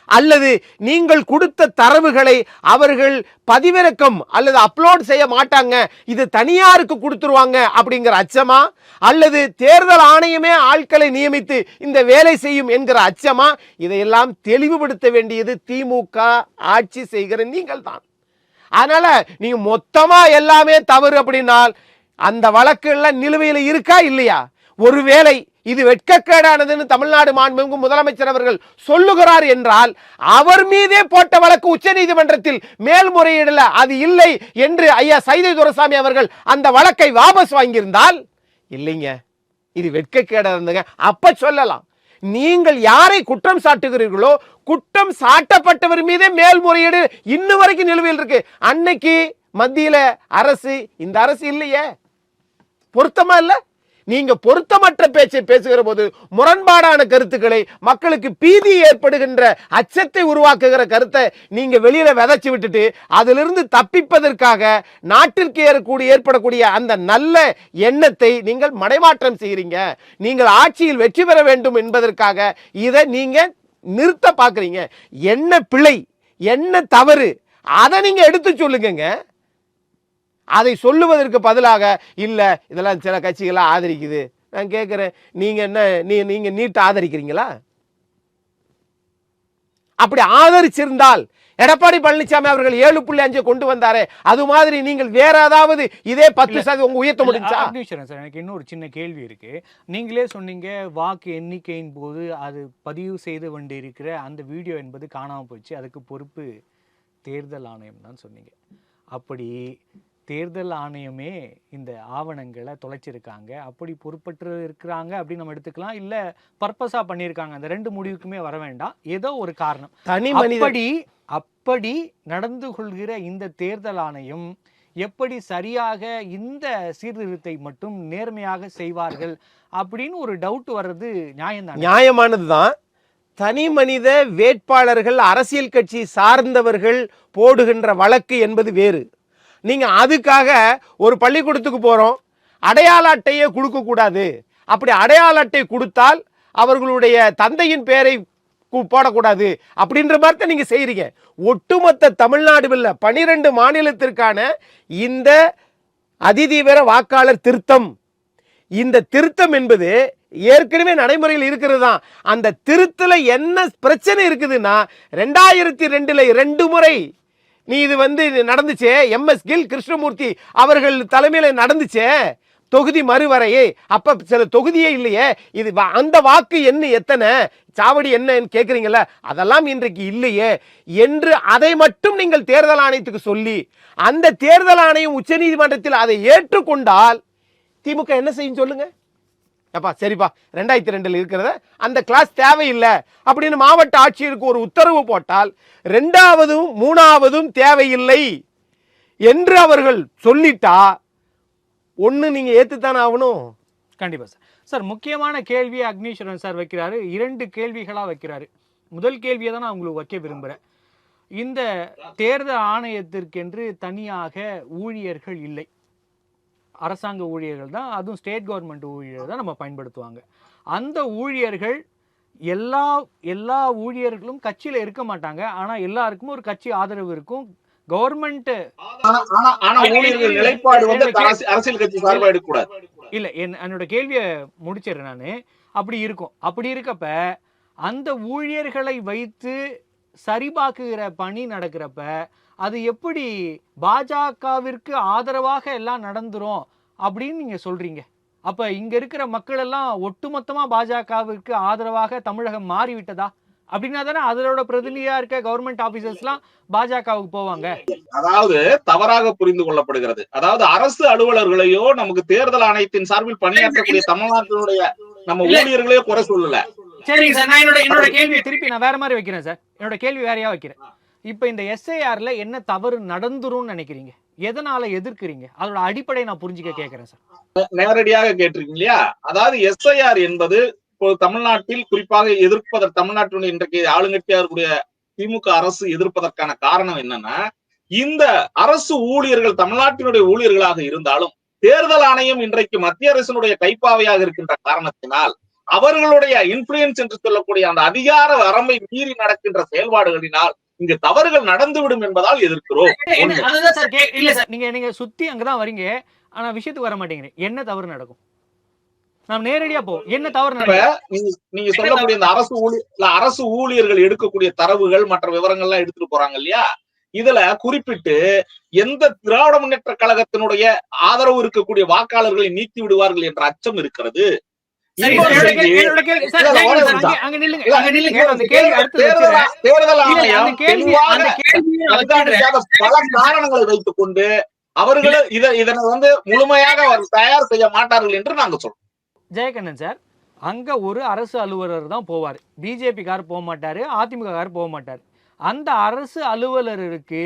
அல்லது நீங்கள் கொடுத்த தரவுகளை அவர்கள் பதிவிறக்கம் அல்லது அப்லோட் செய்ய மாட்டாங்க, இது தனியாருக்கு கொடுத்துருவாங்க அப்படிங்கிற அச்சமா, அல்லது தேர்தல் ஆணையமே ஆட்களை நியமித்து இந்த வேலை செய்யும் என்கிற அச்சமா, இதையெல்லாம் தெளிவுபடுத்த வேண்டியது திமுக ஆட்சி செய்கிற நீங்கள் தான். அதனால நீங்க மொத்தமா எல்லாமே தவறு அப்படின்னால் அந்த வழக்கு எல்லாம் நிலுவையில் இருக்கா இல்லையா? ஒருவேளை இது வெட்கக்கேடானதுன்னு தமிழ்நாடு மாண்புமிகு முதலமைச்சர் அவர்கள் சொல்லுகிறார் என்றால் அவர் மீதே போட்ட வழக்கு உச்ச நீதிமன்றத்தில் மேல்முறையீடுல அது இல்லை என்று ஐயா சைதை துரைசாமி அவர்கள் அந்த வழக்கை வாபஸ் வாங்கியிருந்தால், இல்லைங்க இது வெட்கக்கேடானதுங்க அப்ப சொல்லலாம். நீங்கள் யாரை குற்றம் சாட்டுகிறீர்களோ குற்றம் சாட்டப்பட்டவர் மீதே மேல்முறையீடு இன்னும் வரைக்கும் நிலுவையில் இருக்கு. அன்னைக்கு மத்தியில அரசு, இந்த அரசு இல்லையே, பொருத்தமா இல்ல. நீங்க பொருத்தமற்ற பேச்சை பேசுகிற போது முரண்பாடான கருத்துக்களை, மக்களுக்கு பீதி ஏற்படுகின்ற அச்சத்தை உருவாக்குகிற கருத்தை நீங்க வெளியில விதைச்சு விட்டுட்டு அதிலிருந்து தப்பிப்பதற்காக நாட்டிற்கு ஏற்படக்கூடிய அந்த நல்ல எண்ணத்தை நீங்கள் மடைமாற்றம் செய்கிறீங்க. நீங்கள் ஆட்சியில் வெற்றி பெற வேண்டும் என்பதற்காக இதை நீங்க நிறுத்த பார்க்குறீங்க. என்ன பிழை, என்ன தவறு, அதை நீங்க எடுத்து சொல்லுங்க. அதை சொல்லுவதற்கு பதிலாக இல்ல இதெல்லாம் சில கட்சிகளை ஆதரிக்குது. நான் கேட்கிறேன், நீங்க என்ன நீங்க நீட் ஆதரிக்கிறீங்களா? அப்படி ஆதரிச்சிருந்தால் எடப்பாடி பழனிசாமி அவர்கள் 7.5 கொண்டு வந்தாரே, அது மாதிரி நீங்கள் வேற ஏதாவது இதே 10% உங்க உயர்த்த முடிஞ்சா? எனக்கு இன்னொரு சின்ன கேள்வி இருக்கு. நீங்களே சொன்னீங்க வாக்கு எண்ணிக்கையின் போது அது பதிவு செய்து கொண்டிருக்கிற அந்த வீடியோ என்பது காணாம போச்சு, அதுக்கு பொறுப்பு தேர்தல் ஆணையம் தான் சொன்னீங்க. அப்படி தேர்தல் ஆணையமே இந்த ஆவணங்களை தொலைச்சிருக்காங்க, அப்படி பொறுப்பற்று இருக்கிறாங்க அப்படின்னு நம்ம எடுத்துக்கலாம், இல்ல பர்பஸா பண்ணியிருக்காங்க, அந்த ரெண்டு முடிவுக்குமே வர வேண்டாம், ஏதோ ஒரு காரணம். அப்படி நடந்து கொள்கிற இந்த தேர்தல் ஆணையம் எப்படி சரியாக இந்த சீர்திருத்தத்தை மட்டும் நேர்மையாக செய்வார்கள் அப்படின்னு ஒரு டவுட் வர்றது நியாயம்தான், நியாயமானதுதான். தனி மனித வேட்பாளர்கள் அரசியல் கட்சி சார்ந்தவர்கள் போடுகின்ற வழக்கு என்பது வேறு. நீங்க அதுக்காக ஒரு பள்ளிக்கூடத்துக்கு போறோம், அடையாள அட்டையே கொடுக்க கூடாது, அப்படி அடையாள அட்டை கொடுத்தால் அவர்களுடைய தந்தையின் பெயரை போடக்கூடாது அப்படின்ற மாதிரி தான் நீங்க செய்றீங்க. ஒட்டுமொத்த தமிழ்நாடு 12 மாநிலத்திற்கான இந்த அதிதீவிர வாக்காளர் திருத்தம், இந்த திருத்தம் என்பது ஏற்கனவே நடைமுறையில் இருக்கிறது தான். அந்த திருத்தல என்ன பிரச்சனை இருக்குதுன்னா, 2002 2 முறை நீ இது நடந்துச்சே, MS கில் கிருஷ்ணமூர்த்தி அவர்கள் தலைமையில் நடந்துச்சே தொகுதி மறுவரையே, அப்ப சில தொகுதியே இல்லையே, இது அந்த வாக்கு என்ன எத்தனை சாவடி என்னன்னு கேட்குறீங்களா, அதெல்லாம் இன்றைக்கு இல்லையே என்று அதை மட்டும் நீங்கள் தேர்தல் ஆணையத்துக்கு சொல்லி அந்த தேர்தல் ஆணையம் உச்ச நீதிமன்றத்தில் அதை ஏற்றுக்கொண்டால் திமுக என்ன செய்யும் சொல்லுங்க? அப்பா சரிப்பா 2002 இருக்கிறத அந்த கிளாஸ் தேவையில்லை அப்படின்னு மாவட்ட ஆட்சியருக்கு ஒரு உத்தரவு போட்டால் 2வதும் 3வதும் தேவையில்லை என்று அவர்கள் சொல்லிட்டா ஒண்ணு நீங்க ஏத்துத்தானே ஆகணும். கண்டிப்பா சார். சார் முக்கியமான கேள்வியை அக்னீஸ்வரன் சார் வைக்கிறாரு, 2 கேள்விகளா வைக்கிறாரு. முதல் கேள்வியை தான் நான் உங்களுக்கு வைக்க விரும்புகிறேன். இந்த தேர்தல் ஆணையத்திற்கென்று தனியாக ஊழியர்கள் இல்லை, அரசாங்க ஊழியர்கள் தான், அதுவும் ஸ்டேட் கவர்மெண்ட் ஊழியர்கள் தான் நம்ம பயன்படுத்துவாங்க. அந்த ஊழியர்கள் எல்லா ஊழியர்களும் கட்சியில இருக்க மாட்டாங்க, ஆனா எல்லாருக்கும் ஒரு கட்சி ஆதரவு இருக்கும். கவர்மெண்ட் அரசியல் கட்சி சார்பா எடுக்கக்கூடாது. இல்ல, என்னோட கேள்வியை முடிச்சிடுறேன் நானு. அப்படி இருக்கும். அப்படி இருக்கப்ப அந்த ஊழியர்களை வைத்து சரிபார்க்குகிற பணி நடக்கிறப்ப அது எப்படி பாஜகவிற்கு ஆதரவாக எல்லாம் நடந்துரும் அப்படின்னு நீங்க சொல்றீங்க? அப்ப இங்க இருக்கிற மக்கள் எல்லாம் ஒட்டுமொத்தமா பாஜகவிற்கு ஆதரவாக தமிழகம் மாறிவிட்டதா? அப்படின்னா தானே அதோட பிரதிநிதியா இருக்க கவர்மெண்ட் ஆபீசர்ஸ்லாம் பாஜகவுக்கு போவாங்க. அதாவது தவறாக புரிந்து கொள்ளப்படுகிறது. அதாவது அரசு அலுவலர்களையோ நமக்கு தேர்தல் ஆணையத்தின் சார்பில் பணியாற்றக்கூடிய தமிழ்நாட்டினுடைய நம்ம ஊழியர்களையோ குறை சொல்லல. சரி சார், நான் என்னோட கேள்வியை திருப்பி நான் வேற மாதிரி வைக்கிறேன் சார். என்னோட கேள்வி வேறையா வைக்கிறேன். இப்ப இந்த SIRல என்ன தவறு நடந்துரும் நினைக்கிறீங்க? எதனால எதிர்க்கிறீங்க? அதோட அடிப்படை நான் புரிஞ்சுக்க கேட்கிறேன் சார். நேரடியாக கேட்டிருக்கீங்க இல்லையா? அதாவது எஸ்ஐஆர் என்பது இப்போ தமிழ்நாட்டில் குறிப்பாக தமிழ்நாட்டினுடைய இன்றைக்கு ஆளுங்கட்சியா இருக்கக்கூடிய திமுக அரசு எதிர்ப்பதற்கான காரணம் என்னன்னா, இந்த அரசு ஊழியர்கள் தமிழ்நாட்டினுடைய ஊழியர்களாக இருந்தாலும் தேர்தல் ஆணையம் இன்றைக்கு மத்திய அரசினுடைய கைப்பாவையாக இருக்கின்ற காரணத்தினால் அவர்களுடைய இன்ஃபுளுயன்ஸ் என்று சொல்லக்கூடிய அந்த அதிகார வரம்பை மீறி நடக்கின்ற செயல்பாடுகளினால் இங்கு தவறுகள் நடந்துவிடும் என்பதால் எதிர்க்கிறோம். அதுதான் சார் இல்ல சார், நீங்க சுத்தி அங்கதான் வரீங்க, ஆனா விஷயத்துக்கு வர மாட்டேங்கிறீங்க. என்ன தவறு நடக்கும்? நாம் நேரடியா போ, என்ன தவறு நடக்கும்? நீங்க சொல்லக்கூடிய இந்த அரசு ஊழியர்கள் எடுக்கக்கூடிய தரவுகள் மற்ற விவரங்கள்லாம் எடுத்துட்டு போறாங்க இல்லையா? இதுல குறிப்பிட்டு எந்த திராவிட முன்னேற்ற கழகத்தினுடைய ஆதரவு இருக்கக்கூடிய வாக்காளர்களை நீக்கி விடுவார்கள் என்ற அச்சம் இருக்கிறது. தேர்தல் ஆணையம் பல காரணங்களை வைத்துக் கொண்டு அவர்கள் இதனை முழுமையாக தயார் செய்ய மாட்டார்கள் என்று நாங்க சொல்றோம். ஜெயகண்ணன் சார், அங்க ஒரு அரசு அலுவலர் தான் போவார், பிஜேபி கார் போக மாட்டாரு, அதிமுக கார் போக மாட்டாரு. அந்த அரசு அலுவலருக்கு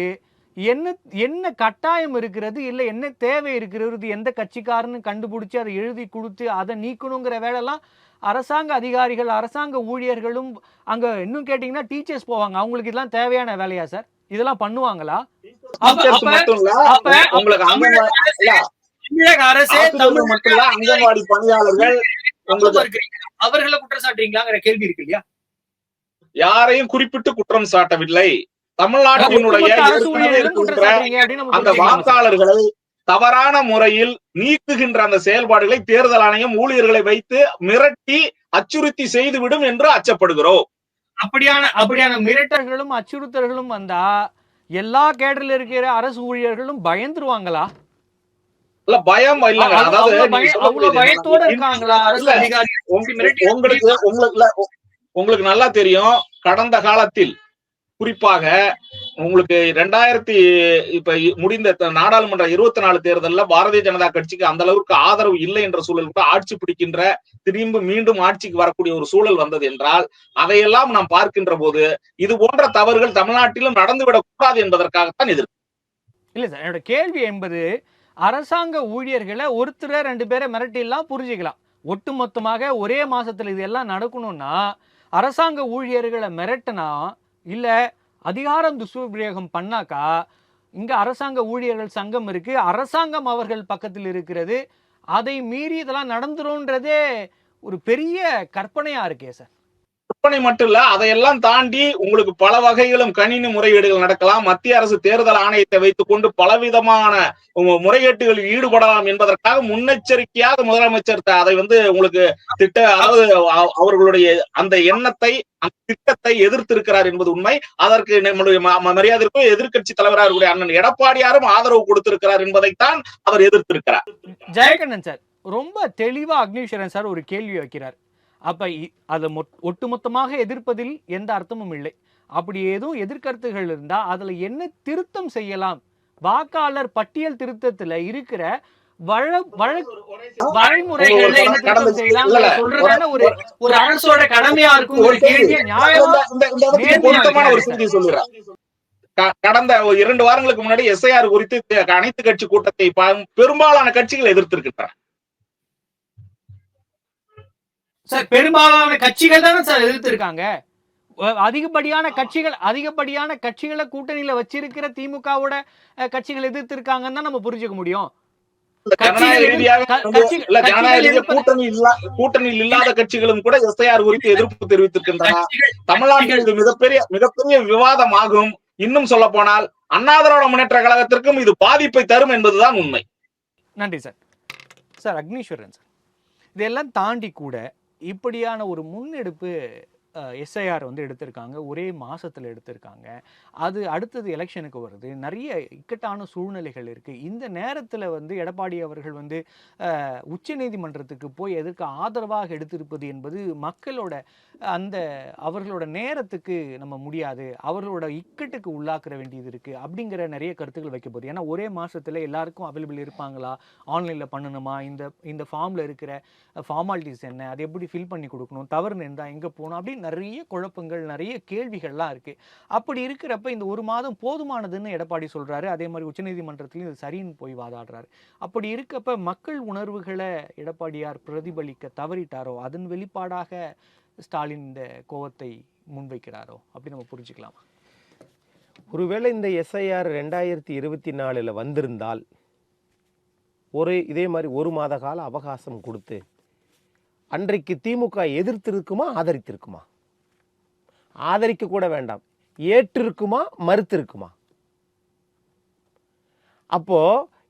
என்ன கட்டாயம் இருக்கிறது, இல்ல என்ன தேவை இருக்கிறது, எந்த கட்சிக்காரன்னு கண்டுபிடிச்சு அதை எழுதி கொடுத்து அதை நீக்கணுங்கிற வேலையெல்லாம் அரசாங்க அதிகாரிகள் அரசாங்க ஊழியர்களும் அங்க இன்னும் கேட்டீங்கன்னா டீச்சர்ஸ் போவாங்க. அவங்களுக்கு இதெல்லாம் தேவையான வேலையா சார்? இதெல்லாம் பண்ணுவாங்களா? அங்கன்வாடி பணியாளர்கள் அவர்களை குற்றம் சாட்டுறீங்களாங்கிற கேள்வி இருக்கு இல்லையா? யாரையும் குறிப்பிட்டு குற்றம் சாட்டவில்லை. தமிழ்நாட்டினுடைய அந்த வாக்காளர்களை தவறான முறையில் நீக்குகின்ற அந்த செயல்பாடுகளை தேர்தல் ஆணையம் ஊழியர்களை வைத்து மிரட்டி அச்சுறுத்தி செய்துவிடும் என்று அச்சப்படுகிறோம். அப்படியான மிரட்டல்களும் அச்சுறுத்தல்களும் வந்தா எல்லா கேடர்ல இருக்கிற அரசு ஊழியர்களும் பயந்துருவாங்களா? இல்ல, பயம் இல்ல. அதாவது பயத்தோட இருக்காங்களா அரசு அதிகாரிகள்? உங்களுக்கு நல்லா தெரியும், கடந்த காலத்தில் குறிப்பாக உங்களுக்கு 2000 இப்ப முடிந்த நாடாளுமன்ற 24 தேர்தலில் பாரதிய ஜனதா கட்சிக்கு அந்த அளவுக்கு ஆதரவு இல்லை என்ற சூழல் கூட ஆட்சி பிடிக்கின்ற மீண்டும் ஆட்சிக்கு வரக்கூடிய ஒரு சூழல் வந்தது என்றால் அதையெல்லாம் நாம் பார்க்கின்ற போது இது போன்ற தவறுகள் தமிழ்நாட்டிலும் நடந்துவிடக் கூடாது என்பதற்காகத்தான் எதிர்ப்பு. இல்ல சார், என்னோட கேள்வி என்பது அரசாங்க ஊழியர்களை ஒருத்தர 2 பேரை மிரட்டிலாம் புரிஞ்சுக்கலாம். ஒட்டுமொத்தமாக ஒரே மாசத்துல இது எல்லாம் நடக்கணும்னா அரசாங்க ஊழியர்களை மிரட்டினா இல்ல அதிகாரம் துஷ்பிரயோகம் பண்ணாக்கா இங்க அரசாங்க ஊழியர்கள் சங்கம் இருக்கு, அரசாங்கம் அவர்கள் பக்கத்தில் இருக்கிறது, அதை மீறி இதெல்லாம் நடந்துரும்ன்றதே ஒரு பெரிய கற்பனையா இருக்கே சார். கற்பனை மட்டும் இல்ல, அதையெல்லாம் தாண்டி உங்களுக்கு பல வகைகளும் கணினி முறைகேடுகள் நடக்கலாம். மத்திய அரசு தேர்தல் ஆணையத்தை வைத்துக் கொண்டு பலவிதமான முறைகேட்டுகளில் ஈடுபடலாம் என்பதற்காக முன்னெச்சரிக்கையாக முதலமைச்சர் அதை உங்களுக்கு அதாவது அவர்களுடைய அந்த எண்ணத்தை அந்த திட்டத்தை எதிர்த்திருக்கிறார் என்பது உண்மை. அதற்கு நம்முடைய மரியாதைக்கும் எதிர்கட்சி தலைவராக இருக்கக்கூடிய அண்ணன் எடப்பாடியாரும் ஆதரவு கொடுத்திருக்கிறார் என்பதைத்தான் அவர் எதிர்த்திருக்கிறார். ஜெயகண்ணன் சார் ரொம்ப தெளிவா அக்னீஸ்வரன் சார் ஒரு கேள்வி வைக்கிறார். அப்ப அதை ஒட்டுமொத்தமாக எதிர்ப்பதில் எந்த அர்த்தமும் இல்லை. அப்படி எதுவும் எதிர்கருத்துகள் இருந்தா அதுல என்ன திருத்தம் செய்யலாம்? வாக்காளர் பட்டியல் திருத்தத்துல இருக்கிற வழிமுறைகள் என்ன திருத்தம் செய்யலாம் சொல்றதான ஒரு அரசோட கடமையா இருக்கும். ஒரு கேள்வியை நியாயமான ஒரு செய்தி சொல்லுறேன். கடந்த 2 வாரங்களுக்கு முன்னாடி எஸ்ஐஆர் குறித்து அனைத்து கட்சி கூட்டத்தை பெரும்பாலான கட்சிகள் எதிர்த்திருக்கின்றன. சார் பெரும்பாலான கட்சிகள் தானே சார் எதிர்த்திருக்காங்க. அதிகப்படியான கட்சிகளை கூட்டணியில வச்சிருக்கிற திமுகவோட கட்சிகள் எதிர்த்திருக்காங்கன்னு தான் நம்ம புரிஞ்சுக்க முடியும். கூட்டணியில் இல்லாத கட்சிகளும் கூட எஸ்ஐஆர் குறித்து எதிர்ப்பு தெரிவித்திருக்கின்றன. தமிழ்நாட்டில் இது மிகப்பெரிய விவாதமாகும். இன்னும் சொல்ல போனால் அண்ணா திராவிட முன்னேற்ற கழகத்திற்கும் இது பாதிப்பை தரும் என்பதுதான் உண்மை. நன்றி சார். சார் அக்னீஸ்வரன் சார், இதெல்லாம் தாண்டி கூட இப்படியான ஒரு முன்னெடுப்பு எஸ்ஐஆர் எடுத்திருக்காங்க, ஒரே மாசத்துல எடுத்திருக்காங்க. அது அடுத்தது எலெக்ஷனுக்கு வருது, நிறைய இக்கட்டான சூழ்நிலைகள் இருக்கு. இந்த நேரத்துல எடப்பாடி அவர்கள் உச்ச நீதிமன்றத்துக்கு போய் எதற்கு ஆதரவாக எடுத்திருப்பது என்பது மக்களோட அந்த அவர்களோட நேரத்துக்கு நம்ம முடியாது, அவர்களோட இக்கட்டுக்கு உள்ளாக்க வேண்டியது இருக்கு அப்படிங்கிற நிறைய கருத்துக்கள் வைக்க போகுது. ஏன்னா ஒரே மாசத்துல எல்லாருக்கும் அவைலபிள் இருப்பாங்களா, ஆன்லைன்ல பண்ணணுமா, இந்த ஃபார்ம்ல இருக்கிற ஃபார்மாலிட்டிஸ் என்ன, அதை எப்படி ஃபில் பண்ணி கொடுக்கணும், தவறு இருந்தா எங்க போகணும், அப்படின்னு நிறைய குழப்பங்கள், நிறைய கேள்விகள்லாம் இருக்கு. அப்படி இருக்கிறப்ப இந்த 1 மாதம் போதுமானதுன்னு எடப்பாடி சொல்றாரு. அதே மாதிரி உச்சநீதிமன்றத்திலும் இது சரின்னு போய் வாதாடுறாரு. அப்படி இருக்கப்ப மக்கள் உணர்வுகளை எடப்பாடியார் பிரதிபலிக்க தவறிட்டாரோ, அதன் வெளிப்பாடாக ஸ்டாலின் இந்த கோவத்தை முன்வைக்கிறாரோ, அப்படி நம்ம புரிஞ்சுக்கலாமா? ஒருவேளை இந்த எஸ்ஐஆர் 2024 வந்திருந்தால் இதே மாதிரி 1 மாத கால அவகாசம் கொடுத்து அன்றைக்கு திமுக எதிர்த்திருக்குமா, ஆதரித்திருக்குமா? ஆதரிக்க கூட வேண்டாம், ஏற்றிருக்குமா, மறுத்திருக்குமா? அப்போ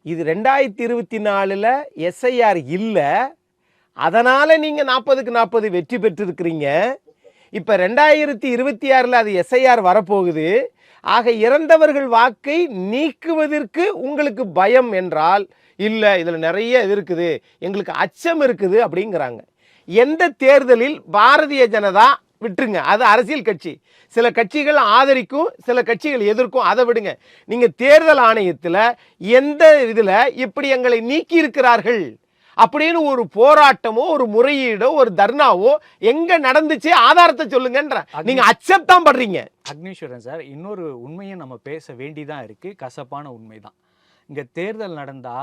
இது 2024 எஸ்ஐஆர் இல்லை, அதனால நீங்க 40க்கு 40 வெற்றி பெற்றிருக்கிறீங்க. இப்ப 2026 அது எஸ்ஐஆர் வரப்போகுது. ஆக இறந்தவர்கள் வாக்கை நீக்குவதற்கு உங்களுக்கு பயம் என்றால், இல்லை இதுல நிறைய இது இருக்குது, எங்களுக்கு அச்சம் இருக்குது அப்படிங்கிறாங்க. எந்த தேர்தலில் பாரதிய ஜனதா விட்டுருங்க, அது அரசியல் கட்சி, சில கட்சிகள் ஆதரிக்கும், சில கட்சிகள் எதிர்க்கும், அதை விடுங்க. நீங்க தேர்தல் ஆணையத்தில் எந்த இதுல இப்படி எங்களை நீக்கி இருக்கிறார்கள் அப்படின்னு ஒரு போராட்டமோ, ஒரு முறையீடோ, ஒரு தர்ணாவோ எங்க நடந்துச்சு, ஆதாரத்தை சொல்லுங்கன்ற. நீங்க அச்சம் தான் பண்றீங்க. அக்னீஸ்வரன் சார், இன்னொரு உண்மையை நம்ம பேச வேண்டிதான் இருக்கு, கசப்பான உண்மைதான். இங்க தேர்தல் நடந்தா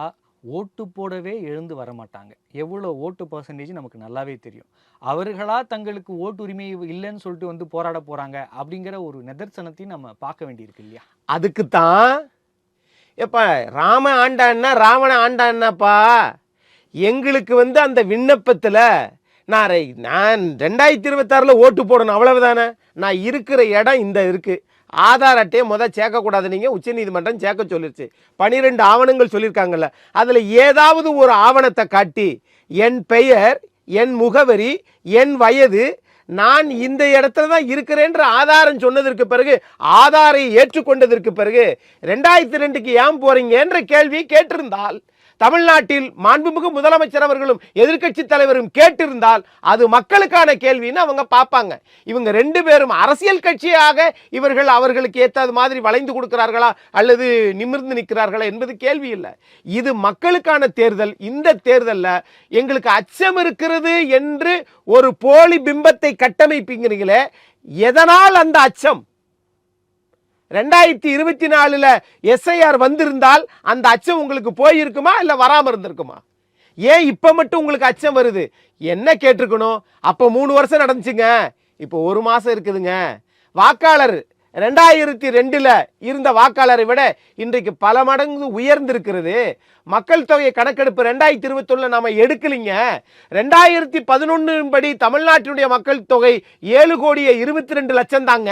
ஓட்டு போடவே எழுந்து வர மாட்டாங்க. எவ்வளோ ஓட்டு பர்சன்டேஜ் நமக்கு நல்லாவே தெரியும். அவர்களா தங்களுக்கு ஓட்டு உரிமை இல்லைன்னு சொல்லிட்டு வந்து போராட போறாங்க அப்படிங்கிற ஒரு நிதர்சனத்தையும் நம்ம பார்க்க வேண்டியிருக்கு இல்லையா? அதுக்கு தான் எப்ப ராம ஆண்டான்னா ராவண ஆண்டான்னாப்பா. எங்களுக்கு அந்த விண்ணப்பத்தில் நான் 2026 ஓட்டு போடணும், அவ்வளவுதானே. நான் இருக்கிற இடம் இந்த இருக்கு, ஆதார் அட்டையை சேர்க்கக்கூடாது, நீங்கள் உச்சநீதிமன்றம் சேர்க்க சொல்லிருச்சு. 12 ஆவணங்கள் சொல்லியிருக்காங்கல்ல, அதில் ஏதாவது ஒரு ஆவணத்தை காட்டி என் பெயர், என் முகவரி, என் வயது, நான் இந்த இடத்துல தான் இருக்கிறேன்ற ஆதாரம் சொன்னதற்கு பிறகு, ஆதாரை ஏற்றுக்கொண்டதற்கு பிறகு 2002க்கு ஏன் போறீங்கன்ற கேள்வி கேட்டிருந்தால், தமிழ்நாட்டில் மாண்புமிகு முதலமைச்சர் அவர்களும் எதிர்க்கட்சி தலைவரும் கேட்டிருந்தால் அது மக்களுக்கான கேள்வின்னு அவங்க பார்ப்பாங்க. இவங்க 2 பேரும் அரசியல் கட்சியாக இவர்கள் அவர்களுக்கு ஏற்றது மாதிரி வளைந்து கொடுக்கிறார்களா அல்லது நிமிர்ந்து நிற்கிறார்களா என்பது கேள்வி இல்லை. இது மக்களுக்கான தேர்தல். இந்த தேர்தலில் எங்களுக்கு அச்சம் இருக்கிறது என்று ஒரு போலி பிம்பத்தை கட்டமைப்பீங்கிறீங்களே, எதனால் அந்த அச்சம்? 2024 எஸ்ஐஆர் வந்திருந்தால் அந்த அச்சம் உங்களுக்கு போயிருக்குமா, இல்லை வராமல் இருந்திருக்குமா? ஏன் இப்போ மட்டும் உங்களுக்கு அச்சம் வருது? என்ன கேட்டிருக்கணும்? அப்போ 3 வருஷம் நடந்துச்சுங்க, இப்போ 1 மாதம் இருக்குதுங்க. வாக்காளர் 2002 இருந்த வாக்காளரை விட இன்றைக்கு பல மடங்கு உயர்ந்திருக்கிறது. மக்கள் தொகை கணக்கெடுப்பு 2021 நாம எடுக்கலிங்க. 2011 படி தமிழ்நாட்டினுடைய மக்கள் தொகை 7,22,00,000 தாங்க.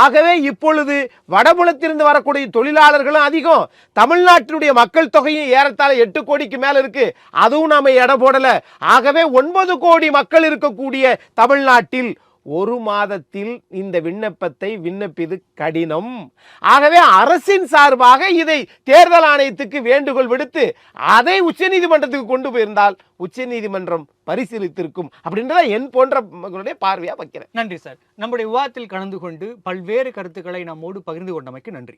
ஆகவே இப்பொழுது வடபுலத்திலிருந்து வரக்கூடிய தொழிலாளர்களும் அதிகம், தமிழ்நாட்டினுடைய மக்கள் தொகையும் ஏறத்தாழ 8 கோடிக்கு மேல இருக்கு, அதுவும் நாம எடை போடல. ஆகவே 9 கோடி மக்கள் இருக்கக்கூடிய தமிழ்நாட்டில் 1 மாதத்தில் இந்த விண்ணப்பத்தை விண்ணப்பிது கடினம். ஆகவே அரசின் சார்பாக இதை தேர்தல் ஆணையத்துக்கு வேண்டுகோள் விடுத்து அதை உச்சநீதிமன்றத்துக்கு கொண்டு போயிருந்தால் உச்சநீதிமன்றம் பரிசீலித்திருக்கும் அப்படின்றத என் போன்ற பார்வையா வைக்கிறேன். நன்றி சார். நம்முடைய விவாதத்தில் கலந்து கொண்டு பல்வேறு கருத்துக்களை நம்மோடு பகிர்ந்து கொண்டமைக்கு நன்றி.